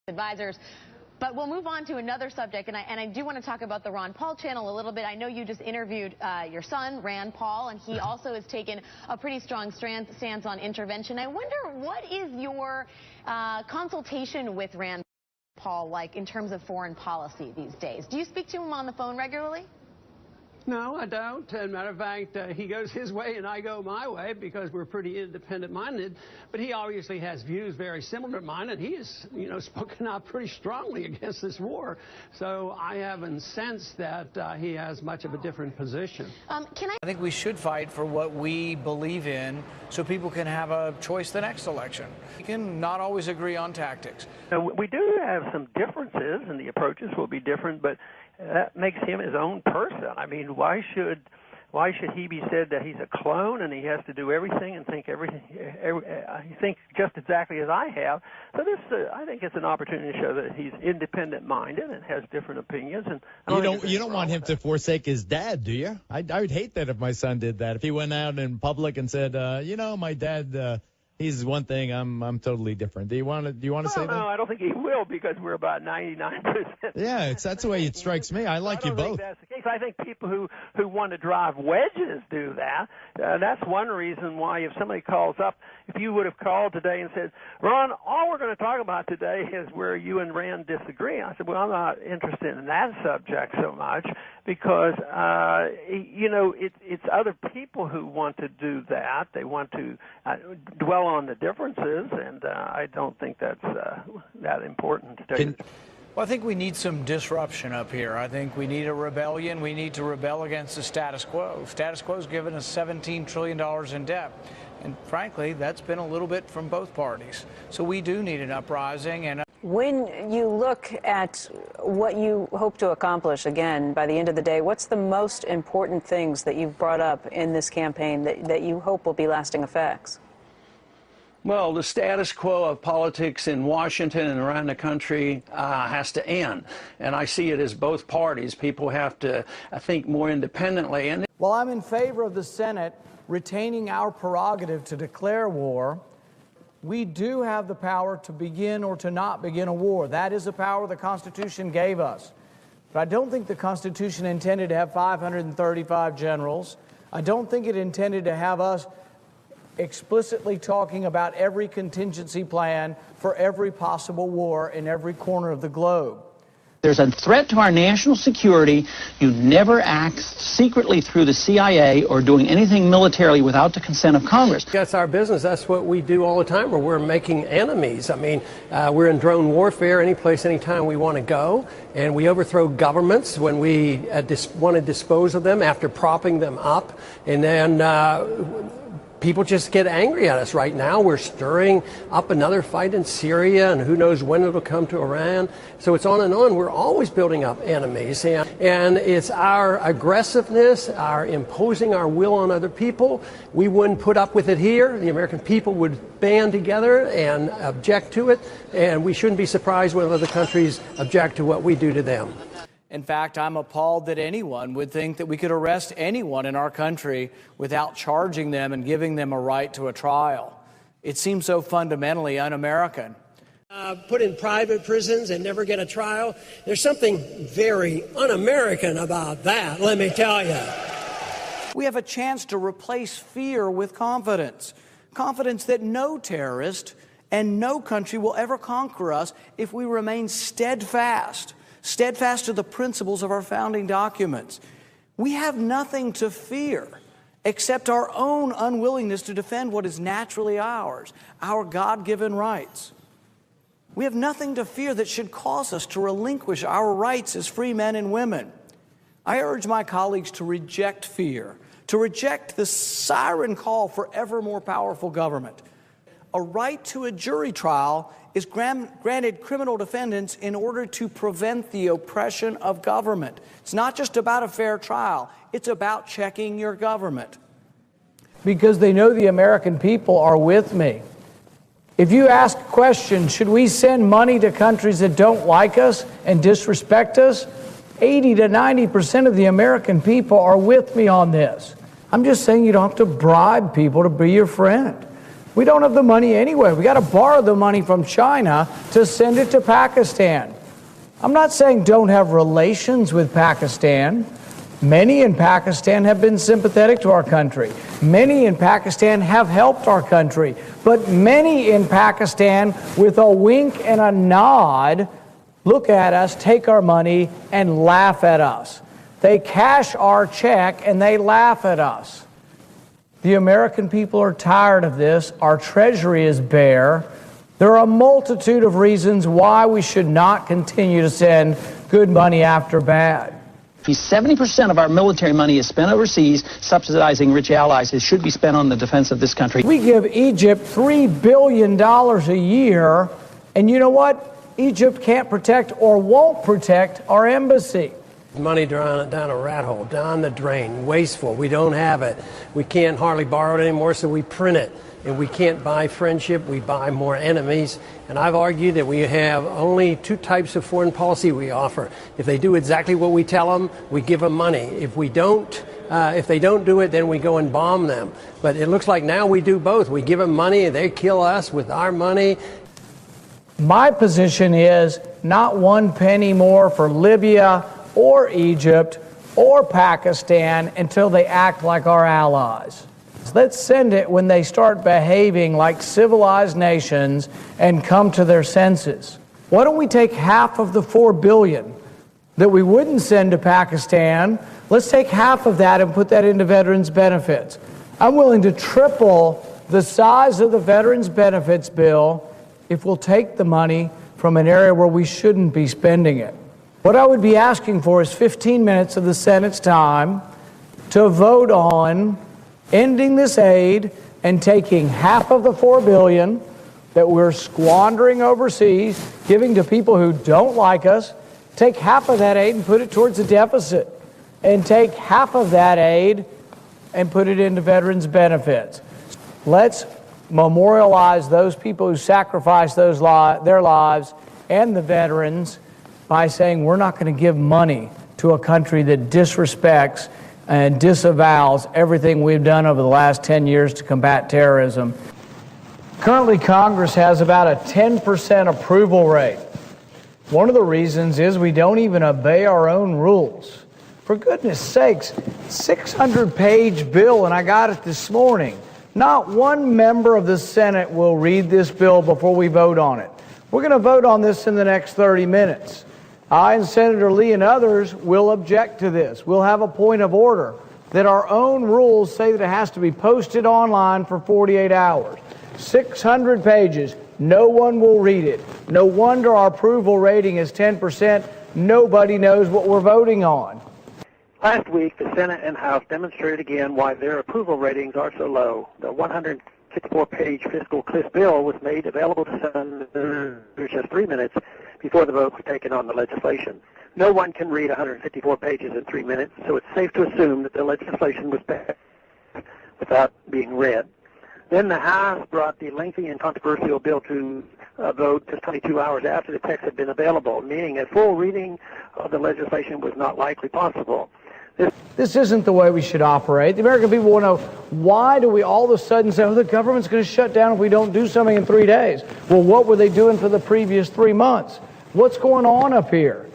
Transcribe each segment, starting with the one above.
advisors. But we'll move on to another subject, and I do want to talk about the Ron Paul channel a little bit. I know you just interviewed your son, Rand Paul, and he also has taken a pretty strong stance on intervention. I wonder, what is your consultation with Rand Paul like in terms of foreign policy these days? Do you speak to him on the phone regularly? No, I don't. As a matter of fact, he goes his way and I go my way because we're pretty independent-minded. But he obviously has views very similar to mine, and he has, spoken out pretty strongly against this war. So I haven't sensed that he has much of a different position. I think we should fight for what we believe in so people can have a choice the next election. We can not always agree on tactics. We do have some differences, and the approaches will be different, but that makes him his own person. I mean, why should he be said that he's a clone and he has to do everything and think think just exactly as I have? So this, I think, it's an opportunity to show that he's independent-minded and has different opinions. And you don't want him to forsake his dad, do you? I would hate that if my son did that. If he went out in public and said, my dad. He's one thing. I'm totally different. Do you want to say that? No, I don't think he will, because we're about 99%. Yeah, that's the way it strikes me. I like you both. That's the case. I think people who want to drive wedges do that. That's one reason why, if somebody calls up, if you would have called today and said, Ron, all we're going to talk about today is where you and Rand disagree. I said, well, I'm not interested in that subject so much, because it's other people who want to do that. They want to dwell on the differences, and I don't think that's that important today. Well, I think we need some disruption up here. I think we need a rebellion. We need to rebel against the status quo. Status quo's given us $17 trillion in debt. And frankly, that's been a little bit from both parties. So we do need an uprising. And when you look at what you hope to accomplish, again, by the end of the day, what's the most important things that you've brought up in this campaign that you hope will be lasting effects? Well, the status quo of politics in Washington and around the country has to end. And I see it as both parties. People have to think more independently. And while I'm in favor of the Senate retaining our prerogative to declare war, we do have the power to begin or to not begin a war. That is a power the Constitution gave us. But I don't think the Constitution intended to have 535 generals. I don't think it intended to have us explicitly talking about every contingency plan for every possible war in every corner of the globe. There's a threat to our national security. You never act secretly through the CIA or doing anything militarily without the consent of Congress. That's our business. That's what we do all the time, where we're making enemies. I mean, we're in drone warfare any place, anytime we want to go. And we overthrow governments when we want to dispose of them after propping them up. And then people just get angry at us. Right now, we're stirring up another fight in Syria, and who knows when it'll come to Iran. So it's on and on. We're always building up enemies. And it's our aggressiveness, our imposing our will on other people. We wouldn't put up with it here. The American people would band together and object to it. And we shouldn't be surprised when other countries object to what we do to them. in fact, I'm appalled that anyone would think that we could arrest anyone in our country without charging them and giving them a right to a trial. It seems so fundamentally un-American. Put in private prisons and never get a trial. There's something very un-American about that, let me tell you. We have a chance to replace fear with confidence. Confidence that no terrorist and no country will ever conquer us if we remain steadfast to the principles of our founding documents. We have nothing to fear except our own unwillingness to defend what is naturally ours, our God-given rights. We have nothing to fear that should cause us to relinquish our rights as free men and women. I urge my colleagues to reject fear, to reject the siren call for ever more powerful government. A right to a jury trial is granted criminal defendants in order to prevent the oppression of government. It's not just about a fair trial. It's about checking your government. Because they know the American people are with me. If you ask a question, should we send money to countries that don't like us and disrespect us? 80 to 90% of the American people are with me on this. I'm just saying you don't have to bribe people to be your friend. We don't have the money anyway. We got to borrow the money from China to send it to Pakistan. I'm not saying don't have relations with Pakistan. Many in Pakistan have been sympathetic to our country. Many in Pakistan have helped our country. But many in Pakistan, with a wink and a nod, look at us, take our money, and laugh at us. They cash our check and they laugh at us. The American people are tired of this. Our treasury is bare. There are a multitude of reasons why we should not continue to send good money after bad. 70% of our military money is spent overseas, subsidizing rich allies. It should be spent on the defense of this country. We give Egypt $3 billion a year, and you know what? Egypt can't protect or won't protect our embassy. Money down a rat hole, down the drain, wasteful. We don't have it. We can't hardly borrow it anymore, so we print it. And we can't buy friendship, we buy more enemies. And I've argued that we have only two types of foreign policy we offer. If they do exactly what we tell them, we give them money. If we don't, if they don't do it, then we go and bomb them. But it looks like now we do both. We give them money, and they kill us with our money. My position is not one penny more for Libya or Egypt or Pakistan until they act like our allies. Let's send it when they start behaving like civilized nations and come to their senses. Why don't we take half of the $4 billion that we wouldn't send to Pakistan? Let's take half of that and put that into veterans benefits. I'm willing to triple the size of the veterans benefits bill if we'll take the money from an area where we shouldn't be spending it. What I would be asking for is 15 minutes of the Senate's time to vote on ending this aid and taking half of the $4 billion that we're squandering overseas, giving to people who don't like us, take half of that aid and put it towards the deficit, and take half of that aid and put it into veterans benefits. Let's memorialize those people who sacrificed their lives and the veterans by saying we're not going to give money to a country that disrespects and disavows everything we've done over the last 10 years to combat terrorism. Currently, Congress has about a 10% approval rate. One of the reasons is we don't even obey our own rules. For goodness sakes, 600-page bill, and I got it this morning. Not one member of the Senate will read this bill before we vote on it. We're going to vote on this in the next 30 minutes. I and Senator Lee and others will object to this. We'll have a point of order that our own rules say that it has to be posted online for 48 hours. 600 pages. No one will read it. No wonder our approval rating is 10%. Nobody knows what we're voting on. Last week, the Senate and House demonstrated again why their approval ratings are so low. The 164-page fiscal cliff bill was made available to senators just 3 minutes before the vote was taken on the legislation. No one can read 154 pages in 3 minutes, so it's safe to assume that the legislation was passed without being read. Then the House brought the lengthy and controversial bill to vote just 22 hours after the text had been available, meaning a full reading of the legislation was not likely possible. This isn't the way we should operate. The American people want to know, why do we all of a sudden say, oh, the government's going to shut down if we don't do something in 3 days? Well, what were they doing for the previous 3 months? What's going on up here?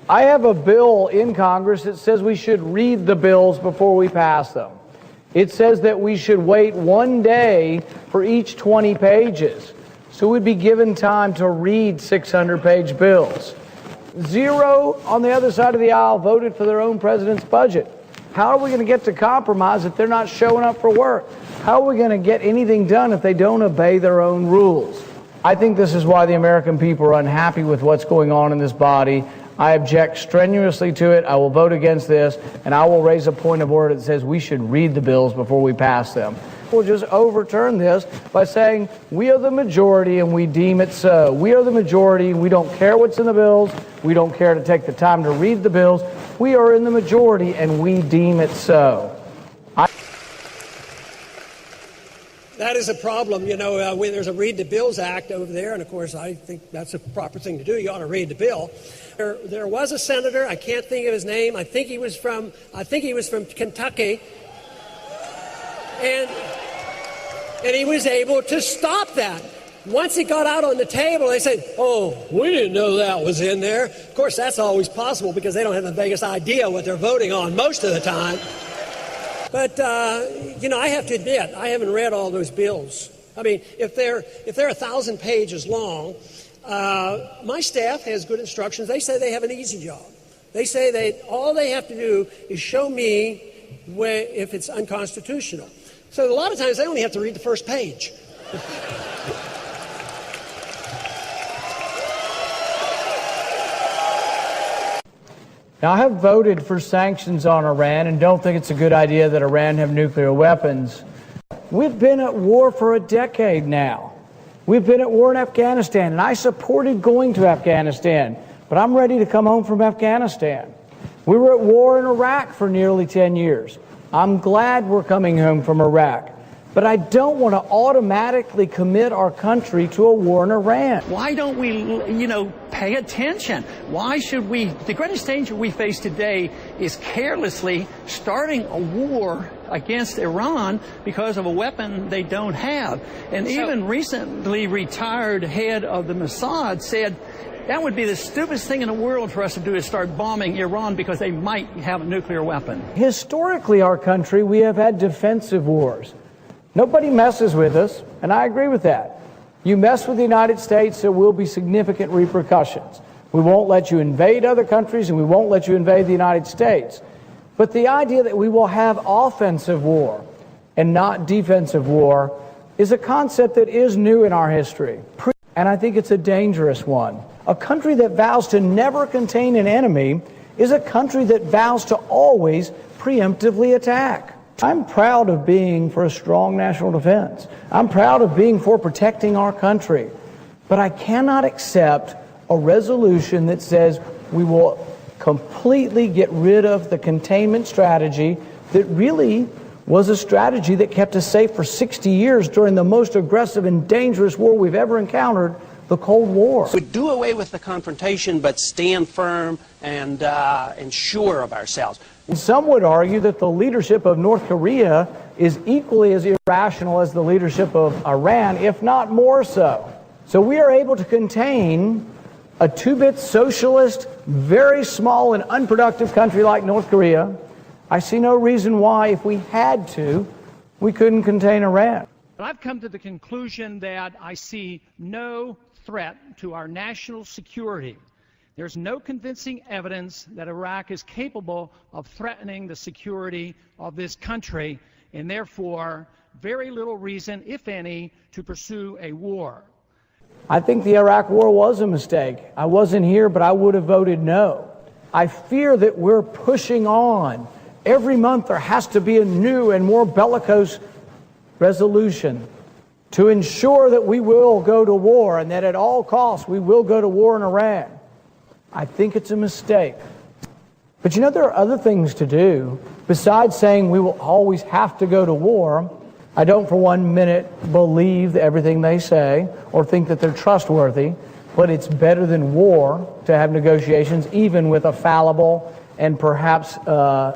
I have a bill in Congress that says we should read the bills before we pass them. It says that we should wait 1 day for each 20 pages. So we'd be given time to read 600-page bills. Zero on the other side of the aisle voted for their own president's budget. How are we going to get to compromise if they're not showing up for work? How are we going to get anything done if they don't obey their own rules? I think this is why the American people are unhappy with what's going on in this body. I object strenuously to it. I will vote against this, and I will raise a point of order that says we should read the bills before we pass them. We'll just overturn this by saying we are the majority and we deem it so. We are the majority. We don't care what's in the bills. We don't care to take the time to read the bills. We are in the majority and we deem it so. That is a problem. You know, when there's a Read the Bills Act over there, and of course I think that's a proper thing to do. You ought to read the bill. There was a senator, I can't think of his name. I think he was from Kentucky. And And he was able to stop that. Once it got out on the table, they said, oh, we didn't know that was in there. Of course, that's always possible because they don't have the vaguest idea what they're voting on most of the time. But, I have to admit, I haven't read all those bills. I mean, if they're 1,000 pages long, my staff has good instructions. They say they have an easy job. They say all they have to do is show me if it's unconstitutional. So a lot of times they only have to read the first page. Now, I have voted for sanctions on Iran and don't think it's a good idea that Iran have nuclear weapons. We've been at war for a decade now. We've been at war in Afghanistan, and I supported going to Afghanistan, but I'm ready to come home from Afghanistan. We were at war in Iraq for nearly 10 years. I'm glad we're coming home from Iraq. But I don't want to automatically commit our country to a war in Iran. Why don't we, pay attention? Why should we? The greatest danger we face today is carelessly starting a war against Iran because of a weapon they don't have. And even recently retired head of the Mossad said that would be the stupidest thing in the world for us to do is start bombing Iran because they might have a nuclear weapon. Historically, our country, we have had defensive wars. Nobody messes with us, and I agree with that. You mess with the United States, there will be significant repercussions. We won't let you invade other countries, and we won't let you invade the United States. But the idea that we will have offensive war and not defensive war is a concept that is new in our history. And I think it's a dangerous one. A country that vows to never contain an enemy is a country that vows to always preemptively attack. I'm proud of being for a strong national defense. I'm proud of being for protecting our country. But I cannot accept a resolution that says we will completely get rid of the containment strategy that really was a strategy that kept us safe for 60 years during the most aggressive and dangerous war we've ever encountered, the Cold War. We do away with the confrontation, but stand firm and sure of ourselves. Some would argue that the leadership of North Korea is equally as irrational as the leadership of Iran, if not more so. So we are able to contain a two-bit socialist, very small and unproductive country like North Korea. I see no reason why, if we had to, we couldn't contain Iran. I've come to the conclusion that I see no threat to our national security. There's no convincing evidence that Iraq is capable of threatening the security of this country, and therefore very little reason, if any, to pursue a war. I think the Iraq war was a mistake. I wasn't here, but I would have voted no. I fear that we're pushing on. Every month there has to be a new and more bellicose resolution to ensure that we will go to war and that at all costs we will go to war in Iran. I think it's a mistake. But there are other things to do besides saying we will always have to go to war. I don't for 1 minute believe everything they say or think that they're trustworthy, but it's better than war to have negotiations, even with a fallible and perhaps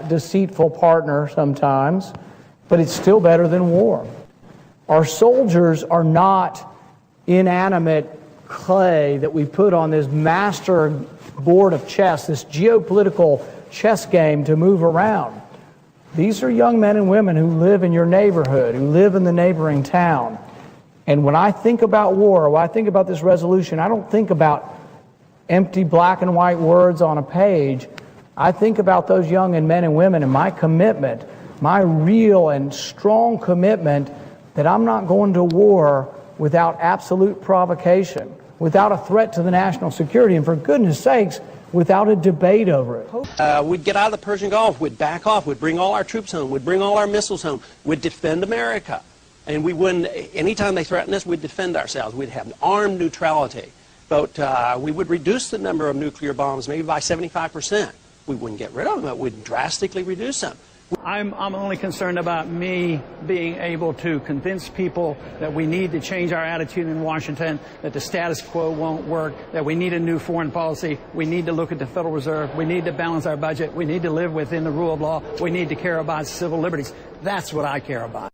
deceitful partner sometimes, but it's still better than war. Our soldiers are not inanimate clay that we put on this master board of chess, this geopolitical chess game to move around. These are young men and women who live in your neighborhood, who live in the neighboring town. And when I think about war, when I think about this resolution, I don't think about empty black and white words on a page. I think about those young men and women and my commitment, my real and strong commitment that I'm not going to war without absolute provocation, without a threat to the national security, and for goodness sakes, without a debate over it. We'd get out of the Persian Gulf, we'd back off, we'd bring all our troops home, we'd bring all our missiles home, we'd defend America. And we wouldn't, anytime they threatened us, we'd defend ourselves. We'd have armed neutrality. But we would reduce the number of nuclear bombs maybe by 75%. We wouldn't get rid of them, but we'd drastically reduce them. I'm only concerned about me being able to convince people that we need to change our attitude in Washington, that the status quo won't work, that we need a new foreign policy, we need to look at the Federal Reserve, we need to balance our budget, we need to live within the rule of law, we need to care about civil liberties. That's what I care about.